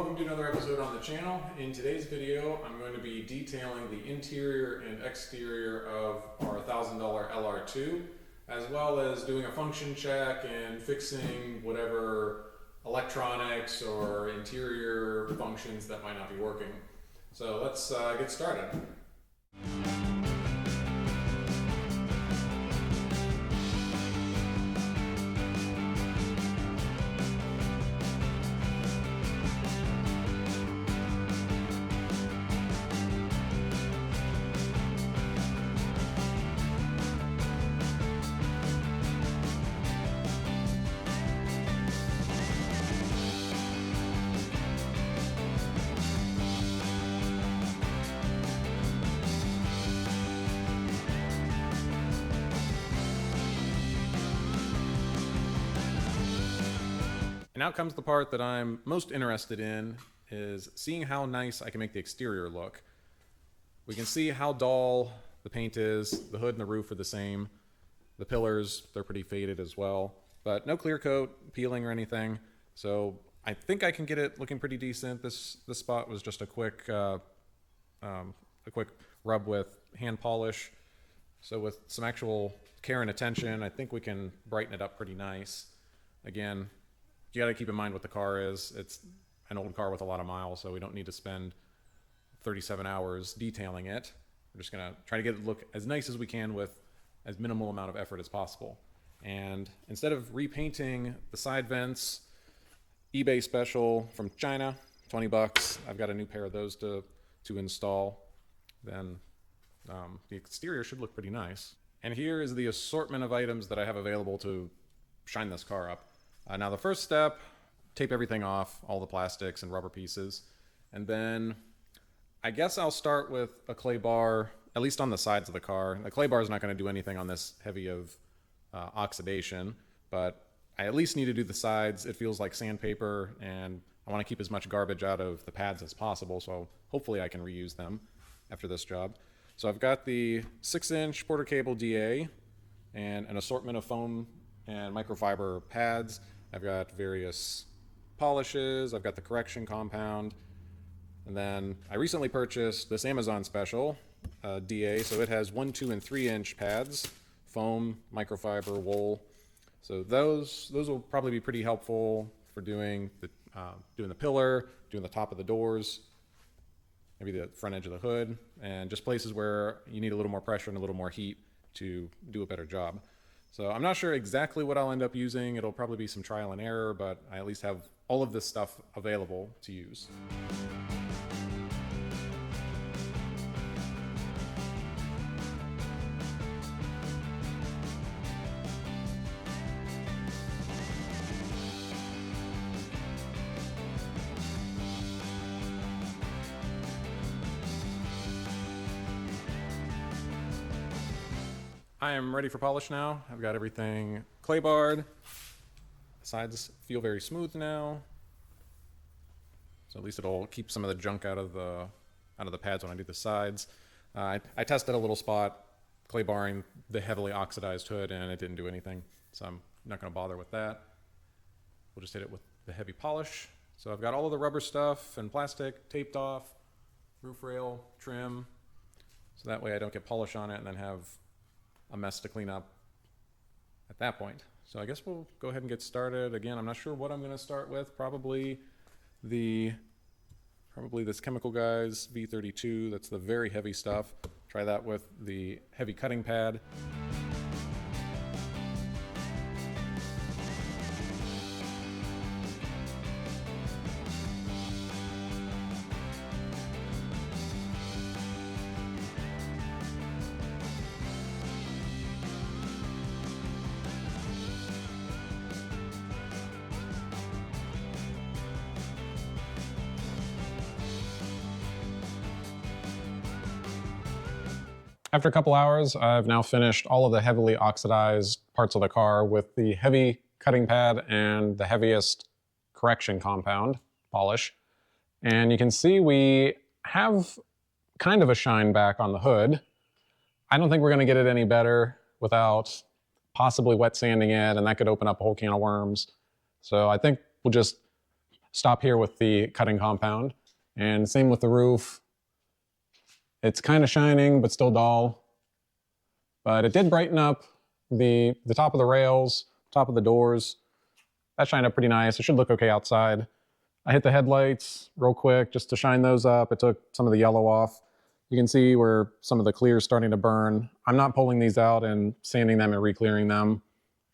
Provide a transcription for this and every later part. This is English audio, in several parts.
welcome to another episode on the channel. In today's video, I'm going to be detailing the interior and exterior of our $1,000 LR2, as well as doing a function check and fixing whatever electronics or interior functions that might not be working. So let's get started. And now comes the part that I'm most interested in, is seeing how nice I can make the exterior look. We can see how dull the paint is, the hood and the roof are the same, the pillars, they're pretty faded as well, but no clear coat, peeling or anything, so I think I can get it looking pretty decent. This spot was just a quick rub with hand polish, so with some actual care and attention, I think we can brighten it up pretty nice. Again, you got to keep in mind what the car is. It's an old car with a lot of miles, so we don't need to spend 37 hours detailing it. We're just going to try to get it to look as nice as we can with as minimal amount of effort as possible. And instead of repainting the side vents, eBay special from China, 20 bucks, I've got a new pair of those to install. Then the exterior should look pretty nice. And here is the assortment of items that I have available to shine this car up. Now the first step, tape everything off, all the plastics and rubber pieces, and then I guess I'll start with a clay bar, at least on the sides of the car. The clay bar is not going to do anything on this heavy of oxidation, but I at least need to do the sides. It feels like sandpaper, and I want to keep as much garbage out of the pads as possible, so hopefully I can reuse them after this job. So I've got the 6-inch Porter Cable DA and an assortment of foam and microfiber pads. I've got various polishes, I've got the correction compound, and then I recently purchased this Amazon special DA, so it has 1, 2, and 3-inch pads, foam, microfiber, wool. So those will probably be pretty helpful for doing the pillar, doing the top of the doors, maybe the front edge of the hood, and just places where you need a little more pressure and a little more heat to do a better job. So I'm not sure exactly what I'll end up using. It'll probably be some trial and error, but I at least have all of this stuff available to use. I am ready for polish now. I've got everything clay barred. The sides feel very smooth now. So at least it'll keep some of the junk out of the pads when I do the sides. I tested a little spot clay barring the heavily oxidized hood, and it didn't do anything. So I'm not going to bother with that. We'll just hit it with the heavy polish. So I've got all of the rubber stuff and plastic taped off, roof rail, trim. So that way I don't get polish on it and then have a mess to clean up at that point. So I guess we'll go ahead and get started. Again, I'm not sure what I'm going to start with. Probably this Chemical Guys V32. That's the very heavy stuff. Try that with the heavy cutting pad. After a couple hours, I've now finished all of the heavily oxidized parts of the car with the heavy cutting pad and the heaviest correction compound polish. And you can see we have kind of a shine back on the hood. I don't think we're going to get it any better without possibly wet sanding it, and that could open up a whole can of worms. So I think we'll just stop here with the cutting compound. And same with the roof. It's kind of shining, but still dull. But it did brighten up the top of the rails, top of the doors. That shined up pretty nice. It should look okay outside. I hit the headlights real quick just to shine those up. It took some of the yellow off. You can see where some of the clear is starting to burn. I'm not pulling these out and sanding them and re-clearing them.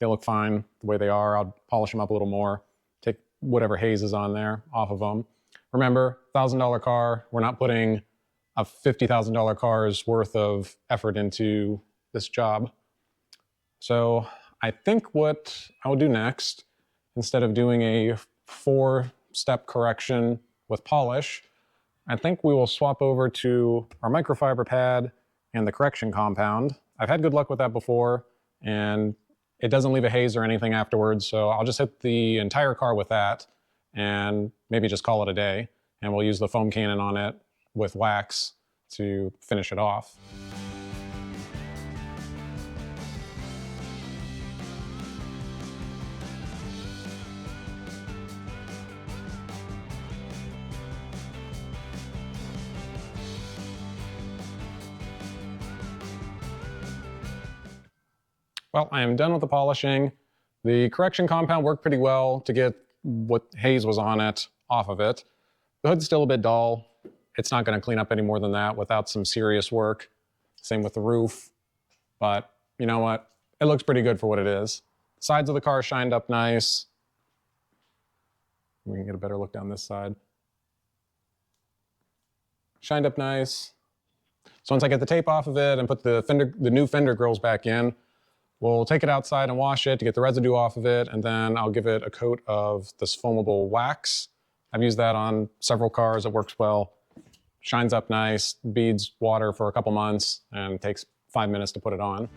They look fine the way they are. I'll polish them up a little more, take whatever haze is on there off of them. Remember, $1,000 car. We're not putting a $50,000 car's worth of effort into this job. So I think what I'll do next, instead of doing a 4-step correction with polish, I think we will swap over to our microfiber pad and the correction compound. I've had good luck with that before, and it doesn't leave a haze or anything afterwards, so I'll just hit the entire car with that and maybe just call it a day, and we'll use the foam cannon on it with wax to finish it off. Well, I am done with the polishing. The correction compound worked pretty well to get what haze was on it off of it. The hood's still a bit dull. It's not going to clean up any more than that without some serious work. Same with the roof. But you know what? It looks pretty good for what it is. Sides of the car shined up nice. We can get a better look down this side. Shined up nice. So once I get the tape off of it and put the new fender grills back in, we'll take it outside and wash it to get the residue off of it, and then I'll give it a coat of this foamable wax. I've used that on several cars. It works well. Shines up nice, beads water for a couple months, and takes 5 minutes to put it on.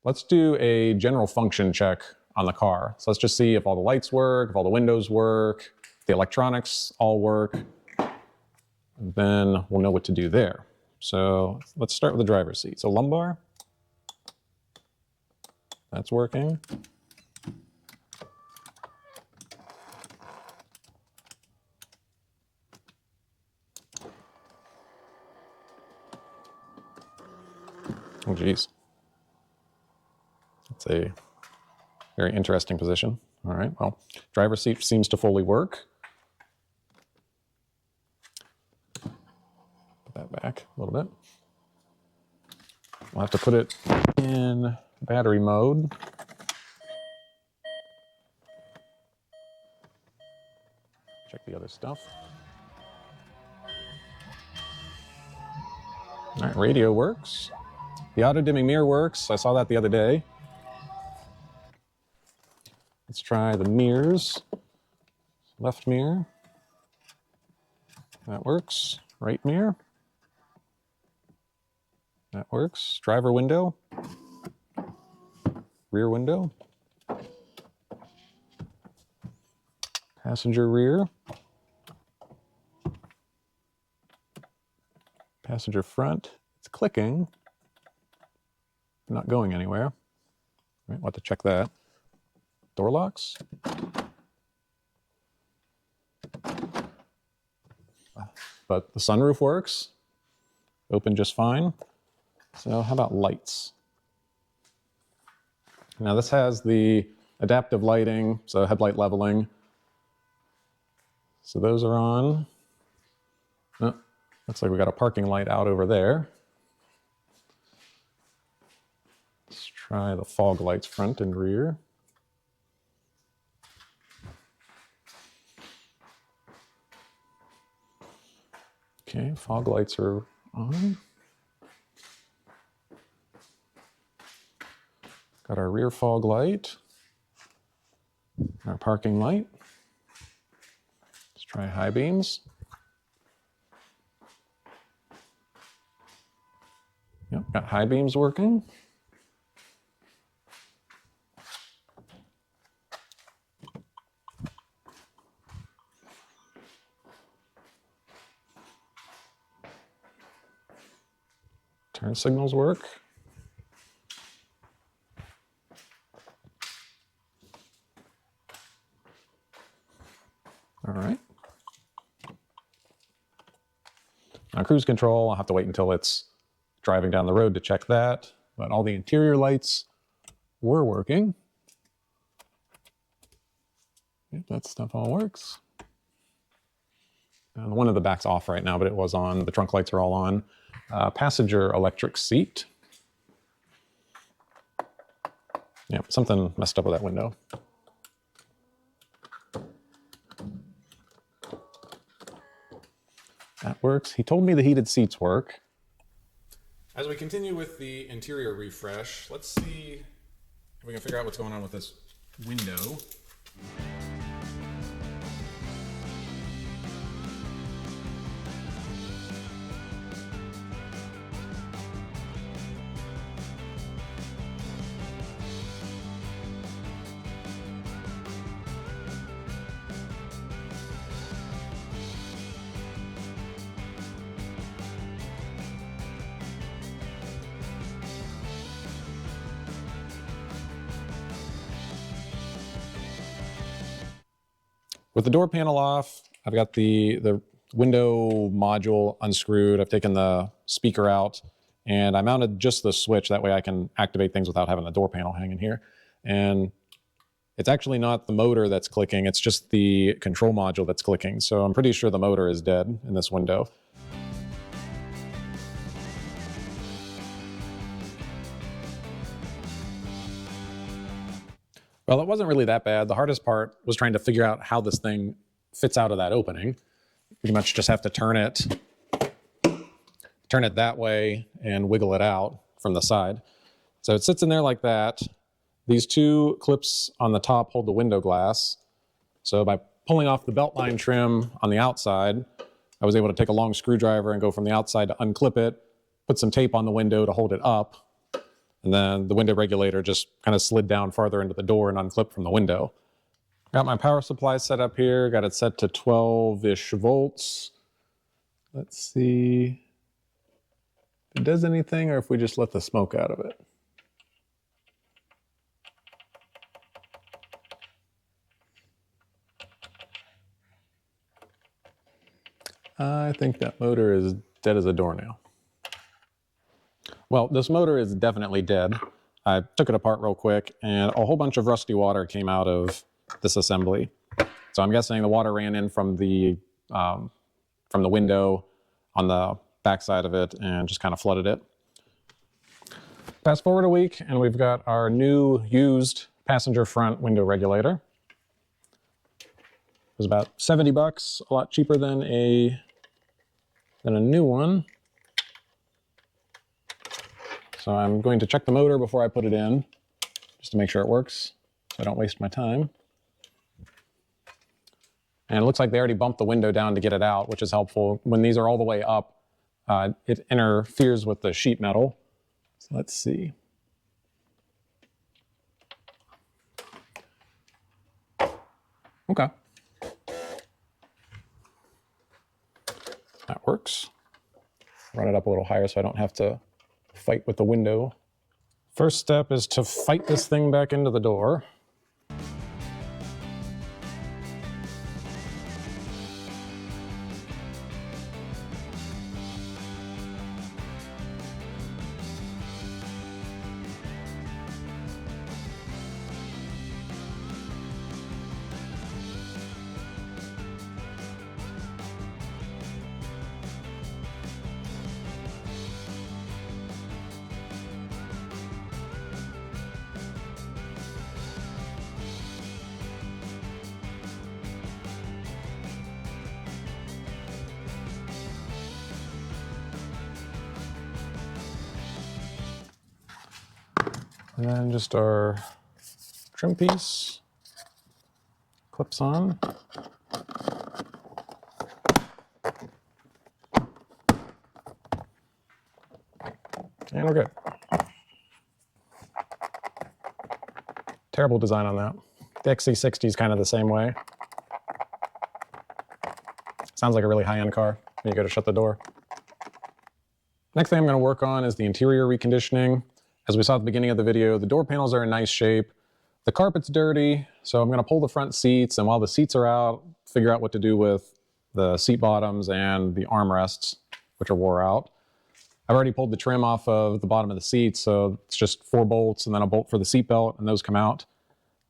Let's do a general function check on the car. So let's just see if all the lights work, if all the windows work, if the electronics all work. And then we'll know what to do there. So let's start with the driver's seat. So lumbar, that's working. Oh geez. It's a very interesting position. All right, well, driver's seat seems to fully work. Put that back a little bit. We'll have to put it in battery mode. Check the other stuff. All right, radio works. The auto-dimming mirror works. I saw that the other day. Let's try the mirrors. Left mirror. That works. Right mirror. That works. Driver window. Rear window. Passenger rear. Passenger front. It's clicking. Not going anywhere. All right, we'll have to check that. Door locks. But the sunroof works. Open just fine. So how about lights? Now this has the adaptive lighting, so headlight leveling. So those are on. Oh, looks like we got a parking light out over there. Let's try the fog lights front and rear. Okay, fog lights are on. Got our rear fog light, our parking light. Let's try high beams. Yep, got high beams working. Turn signals work. All right. Now cruise control, I'll have to wait until it's driving down the road to check that, but all the interior lights were working. Yep, that stuff all works. And one of the back's off right now, but it was on. The trunk lights are all on. Passenger electric seat. Yep, something messed up with that window. That works. He told me the heated seats work. As we continue with the interior refresh, let's see if we can figure out what's going on with this window. With the door panel off, I've got the window module unscrewed. I've taken the speaker out and I mounted just the switch. That way I can activate things without having the door panel hanging here. And it's actually not the motor that's clicking, it's just the control module that's clicking. So I'm pretty sure the motor is dead in this window. Well, it wasn't really that bad. The hardest part was trying to figure out how this thing fits out of that opening. Pretty much just have to turn it that way and wiggle it out from the side. So it sits in there like that. These two clips on the top hold the window glass. So by pulling off the belt line trim on the outside, I was able to take a long screwdriver and go from the outside to unclip it, put some tape on the window to hold it up, and then the window regulator just kind of slid down farther into the door and unclipped from the window. Got my power supply set up here, got it set to 12-ish volts. Let's see if it does anything or if we just let the smoke out of it. I think that motor is dead as a doornail. Well, this motor is definitely dead. I took it apart real quick and a whole bunch of rusty water came out of this assembly. So I'm guessing the water ran in from the window on the back side of it and just kind of flooded it. Fast forward a week and we've got our new used passenger front window regulator. It was about 70 bucks, a lot cheaper than a new one. So I'm going to check the motor before I put it in, just to make sure it works, so I don't waste my time. And it looks like they already bumped the window down to get it out, which is helpful. When these are all the way up, it interferes with the sheet metal. So let's see. Okay. That works. Run it up a little higher so I don't have to fight with the window. First step is to fight this thing back into the door. And then just our trim piece, clips on. And we're good. Terrible design on that. The XC60 is kind of the same way. Sounds like a really high-end car when you go to shut the door. Next thing I'm going to work on is the interior reconditioning. As we saw at the beginning of the video, the door panels are in nice shape. The carpet's dirty, so I'm going to pull the front seats, and while the seats are out, figure out what to do with the seat bottoms and the armrests, which are wore out. I've already pulled the trim off of the bottom of the seat, so it's just 4 bolts and then a bolt for the seat belt, and those come out.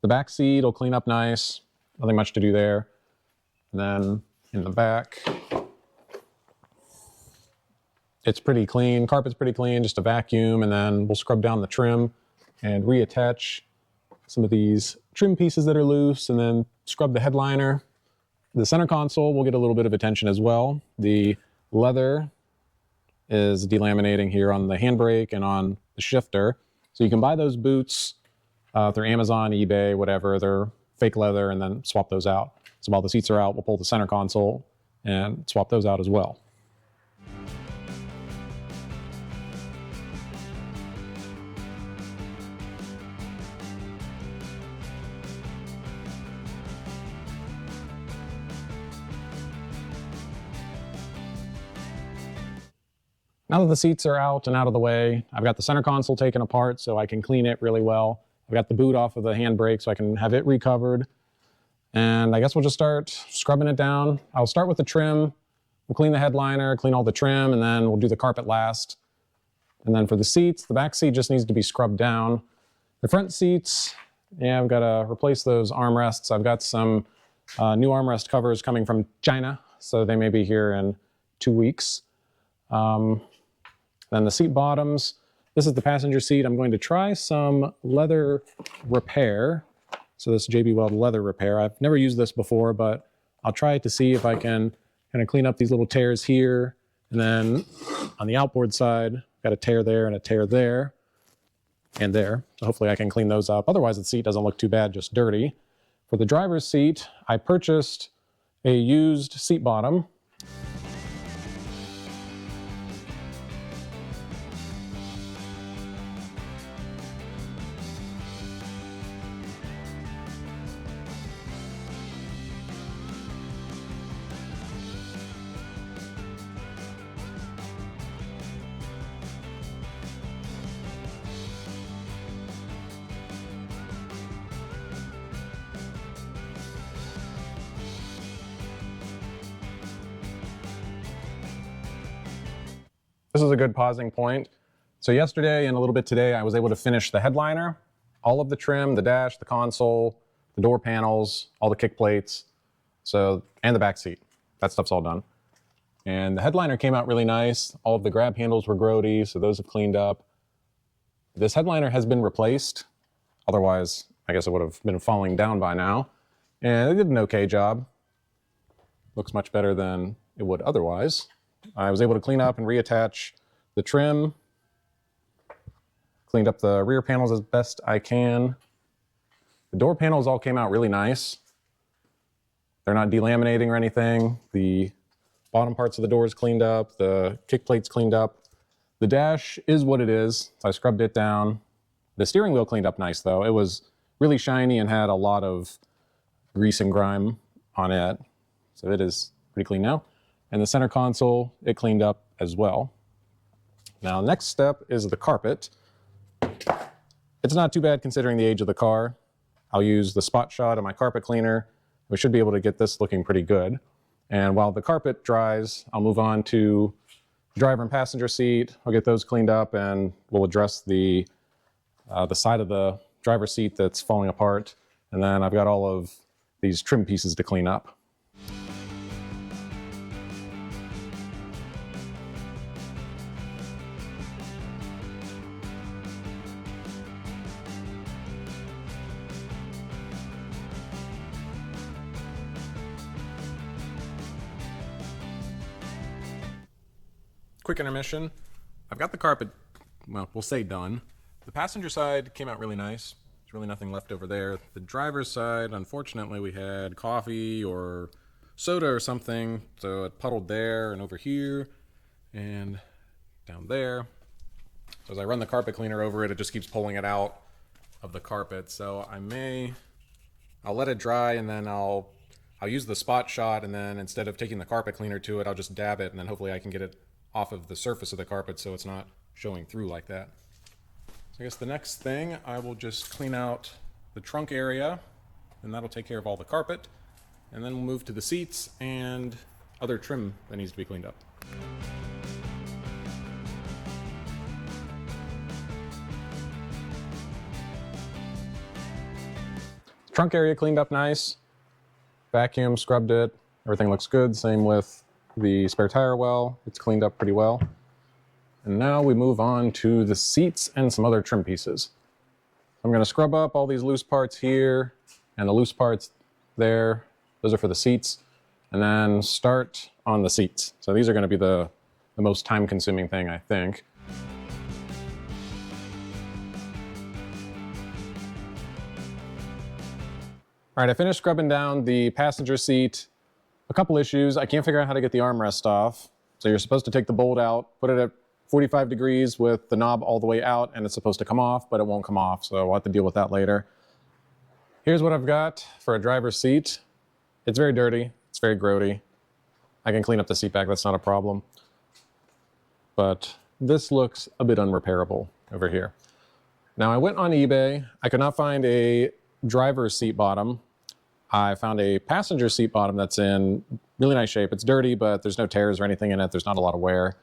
The back seat will clean up nice. Nothing much to do there. And then in the back, it's pretty clean. Carpet's pretty clean, just a vacuum, and then we'll scrub down the trim and reattach some of these trim pieces that are loose, and then scrub the headliner. The center console will get a little bit of attention as well. The leather is delaminating here on the handbrake and on the shifter. So you can buy those boots through Amazon, eBay, whatever. They're fake leather, and then swap those out. So while the seats are out, we'll pull the center console and swap those out as well. Now that the seats are out and out of the way, I've got the center console taken apart so I can clean it really well. I've got the boot off of the handbrake so I can have it recovered. And I guess we'll just start scrubbing it down. I'll start with the trim. We'll clean the headliner, clean all the trim, and then we'll do the carpet last. And then for the seats, the back seat just needs to be scrubbed down. The front seats, yeah, I've got to replace those armrests. I've got some new armrest covers coming from China, so they may be here in 2 weeks. Then the seat bottoms. This is the passenger seat. I'm going to try some leather repair. So this JB Weld leather repair. I've never used this before, but I'll try it to see if I can kind of clean up these little tears here. And then on the outboard side, got a tear there and a tear there and there. So hopefully I can clean those up. Otherwise the seat doesn't look too bad, just dirty. For the driver's seat, I purchased a used seat bottom. This is a good pausing point. So yesterday and a little bit today, I was able to finish the headliner, all of the trim, the dash, the console, the door panels, all the kick plates, and the back seat. That stuff's all done. And the headliner came out really nice. All of the grab handles were grody, so those have cleaned up. This headliner has been replaced. Otherwise, I guess it would have been falling down by now. And it did an okay job. Looks much better than it would otherwise. I was able to clean up and reattach the trim. Cleaned up the rear panels as best I can. The door panels all came out really nice. They're not delaminating or anything. The bottom parts of the doors cleaned up. The kick plates cleaned up. The dash is what it is. I scrubbed it down. The steering wheel cleaned up nice though. It was really shiny and had a lot of grease and grime on it. So it is pretty clean now. And the center console, it cleaned up as well. Now, next step is the carpet. It's not too bad considering the age of the car. I'll use the spot shot of my carpet cleaner. We should be able to get this looking pretty good. And while the carpet dries, I'll move on to the driver and passenger seat. I'll get those cleaned up and we'll address the side of the driver's seat that's falling apart. And then I've got all of these trim pieces to clean up. Quick intermission. I've got the carpet, well, we'll say done. The passenger side came out really nice. There's really nothing left over there. The driver's side, unfortunately, we had coffee or soda or something, so it puddled there and over here and down there. So as I run the carpet cleaner over it, it just keeps pulling it out of the carpet. So I'll let it dry, and then I'll use the spot shot, and then instead of taking the carpet cleaner to it, I'll just dab it, and then hopefully I can get it off of the surface of the carpet so it's not showing through like that. I guess the next thing, I will just clean out the trunk area, and that'll take care of all the carpet. And then we'll move to the seats and other trim that needs to be cleaned up. Trunk area cleaned up nice. Vacuum, scrubbed it. Everything looks good. Same with the spare tire well. It's cleaned up pretty well. And now we move on to the seats and some other trim pieces. I'm going to scrub up all these loose parts here and the loose parts there. Those are for the seats. And then start on the seats. So these are going to be the most time-consuming thing, I think. All right, I finished scrubbing down the passenger seat. A couple issues. I can't figure out how to get the armrest off. So you're supposed to take the bolt out, put it at 45 degrees with the knob all the way out, and it's supposed to come off, but it won't come off, so I'll have to deal with that later. Here's what I've got for a driver's seat. It's very dirty. It's very grody. I can clean up the seat back. That's not a problem. But this looks a bit unrepairable over here. Now, I went on eBay. I could not find a driver's seat bottom. I found a passenger seat bottom that's in really nice shape. It's dirty, but there's no tears or anything in it. There's not a lot of wear.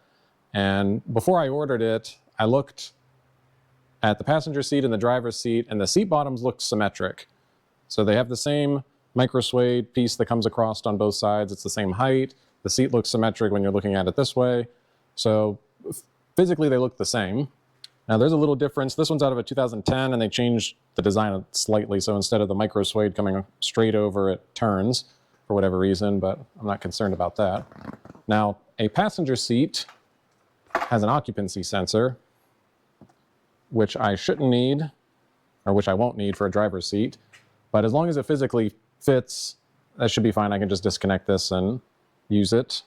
And before I ordered it, I looked at the passenger seat and the driver's seat, and the seat bottoms look symmetric. So they have the same micro suede piece that comes across on both sides. It's the same height. The seat looks symmetric when you're looking at it this way. So physically they look the same. Now there's a little difference. This one's out of a 2010, and they changed the design slightly. So instead of the micro suede coming straight over, it turns for whatever reason, but I'm not concerned about that. Now, a passenger seat has an occupancy sensor, which I shouldn't need, or which I won't need for a driver's seat. But as long as it physically fits, that should be fine. I can just disconnect this and use it.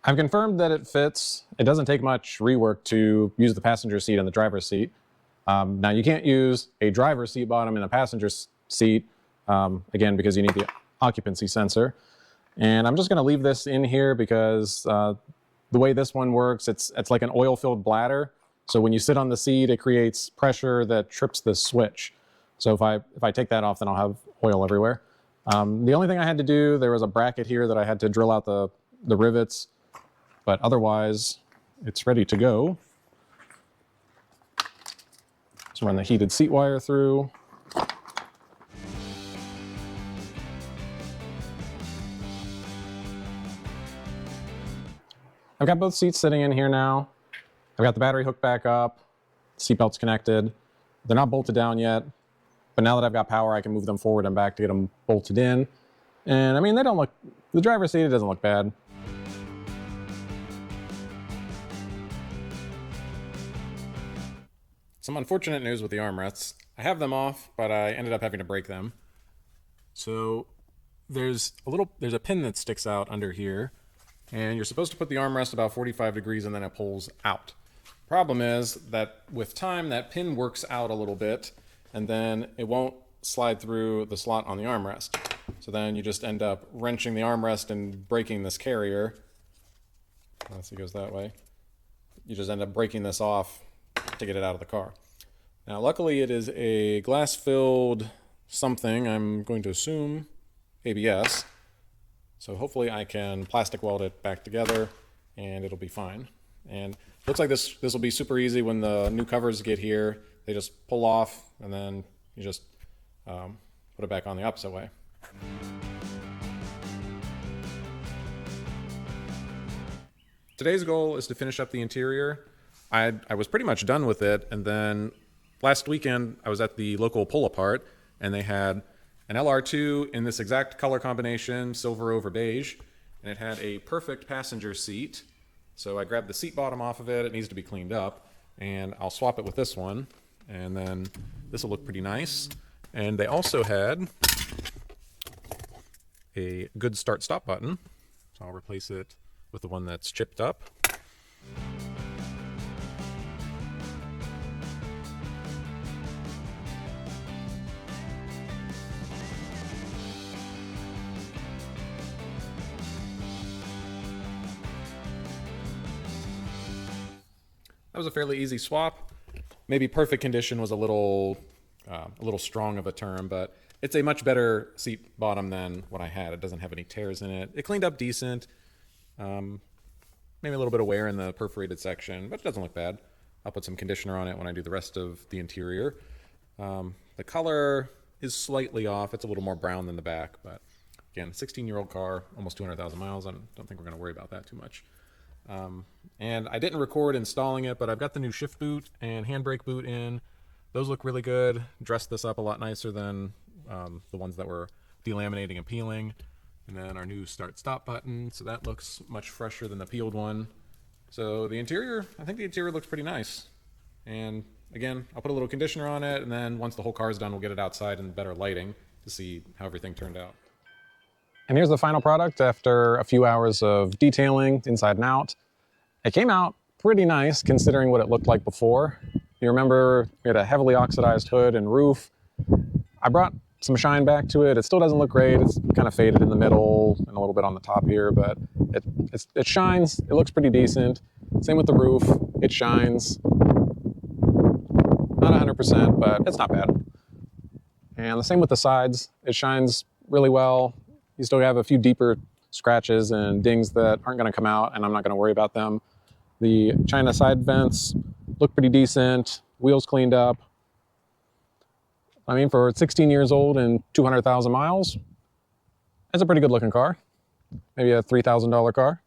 I've confirmed that it fits. It doesn't take much rework to use the passenger seat and the driver's seat. Now, you can't use a driver's seat bottom in a passenger seat, again, because you need the occupancy sensor. And I'm just going to leave this in here because the way this one works, it's like an oil-filled bladder. So when you sit on the seat, it creates pressure that trips the switch. So if I take that off, then I'll have oil everywhere. The only thing I had to do, there was a bracket here that I had to drill out the rivets, but otherwise it's ready to go. Let's run the heated seat wire through. I've got both seats sitting in here now. I've got the battery hooked back up, seatbelt's connected. They're not bolted down yet, but now that I've got power, I can move them forward and back to get them bolted in. And I mean, they don't look, the driver's seat, it doesn't look bad. Some unfortunate news with the armrests. I have them off, but I ended up having to break them. So there's a pin that sticks out under here, and you're supposed to put the armrest about 45 degrees and then it pulls out. Problem is that with time, that pin works out a little bit, and then it won't slide through the slot on the armrest. So then you just end up wrenching the armrest and breaking this carrier. Let's see, it goes that way. You just end up breaking this off to get it out of the car. Now, luckily it is a glass-filled something, I'm going to assume ABS. So hopefully I can plastic weld it back together and it'll be fine. And looks like this will be super easy when the new covers get here. They just pull off and then you just put it back on the opposite way. Today's goal is to finish up the interior. I was pretty much done with it, and then last weekend I was at the local pull-apart, and they had an LR2 in this exact color combination, silver over beige, and it had a perfect passenger seat. So I grabbed the seat bottom off of it. It needs to be cleaned up, and I'll swap it with this one, and then this will look pretty nice. And they also had a good start-stop button, so I'll replace it with the one that's chipped up. That was a fairly easy swap. Maybe perfect condition was a little strong of a term, but it's a much better seat bottom than what I had. It doesn't have any tears in it. It cleaned up decent. Maybe a little bit of wear in the perforated section, but it doesn't look bad. I'll put some conditioner on it when I do the rest of the interior. The color is slightly off. It's a little more brown than the back, but again, 16-year-old car, almost 200,000 miles. I don't think we're going to worry about that too much. And I didn't record installing it, but I've got the new shift boot and handbrake boot in. Those look really good. Dressed this up a lot nicer than the ones that were delaminating and peeling. And then our new start-stop button, so that looks much fresher than the peeled one. So the interior, I think the interior looks pretty nice. And again, I'll put a little conditioner on it, and then once the whole car is done, we'll get it outside in better lighting to see how everything turned out. And here's the final product after a few hours of detailing inside and out. It came out pretty nice considering what it looked like before. You remember we had a heavily oxidized hood and roof. I brought some shine back to it. It still doesn't look great. It's kind of faded in the middle and a little bit on the top here, but it shines. It looks pretty decent. Same with the roof. It shines. Not 100%, but it's not bad. And the same with the sides. It shines really well. You still have a few deeper scratches and dings that aren't going to come out, and I'm not going to worry about them. The China side vents look pretty decent. Wheels cleaned up. I mean, for 16 years old and 200,000 miles, it's a pretty good looking car. Maybe a $3,000 car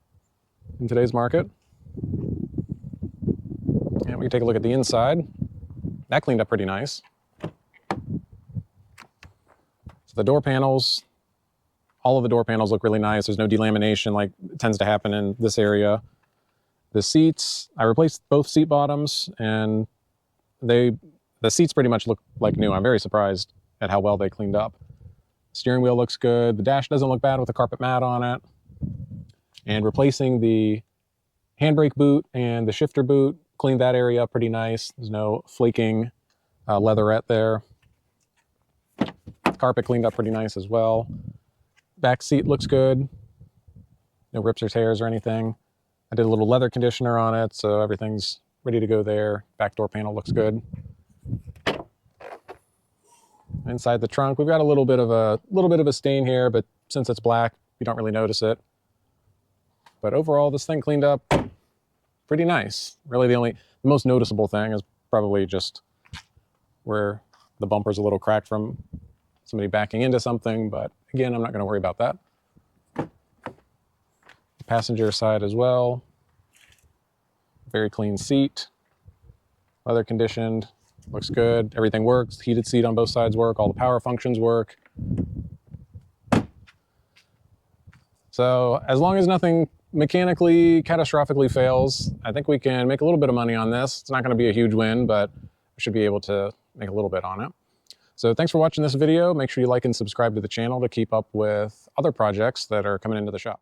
in today's market. And we can take a look at the inside. That cleaned up pretty nice. So the door panels, all of the door panels look really nice. There's no delamination like tends to happen in this area. The seats, I replaced both seat bottoms, and the seats pretty much look like new. I'm very surprised at how well they cleaned up. Steering wheel looks good. The dash doesn't look bad with the carpet mat on it. And replacing the handbrake boot and the shifter boot, cleaned that area up pretty nice. There's no flaking leatherette there. Carpet cleaned up pretty nice as well. Back seat looks good. No rips or tears or anything. I did a little leather conditioner on it, so everything's ready to go there. Back door panel looks good. Inside the trunk, we've got a little bit of a stain here, but since it's black, you don't really notice it. But overall, this thing cleaned up pretty nice. Really, the most noticeable thing is probably just where the bumper's a little cracked from somebody backing into something, but again, I'm not going to worry about that. Passenger side as well. Very clean seat. Leather conditioned. Looks good. Everything works. Heated seat on both sides work. All the power functions work. So as long as nothing mechanically, catastrophically fails, I think we can make a little bit of money on this. It's not going to be a huge win, but we should be able to make a little bit on it. So thanks for watching this video. Make sure you like and subscribe to the channel to keep up with other projects that are coming into the shop.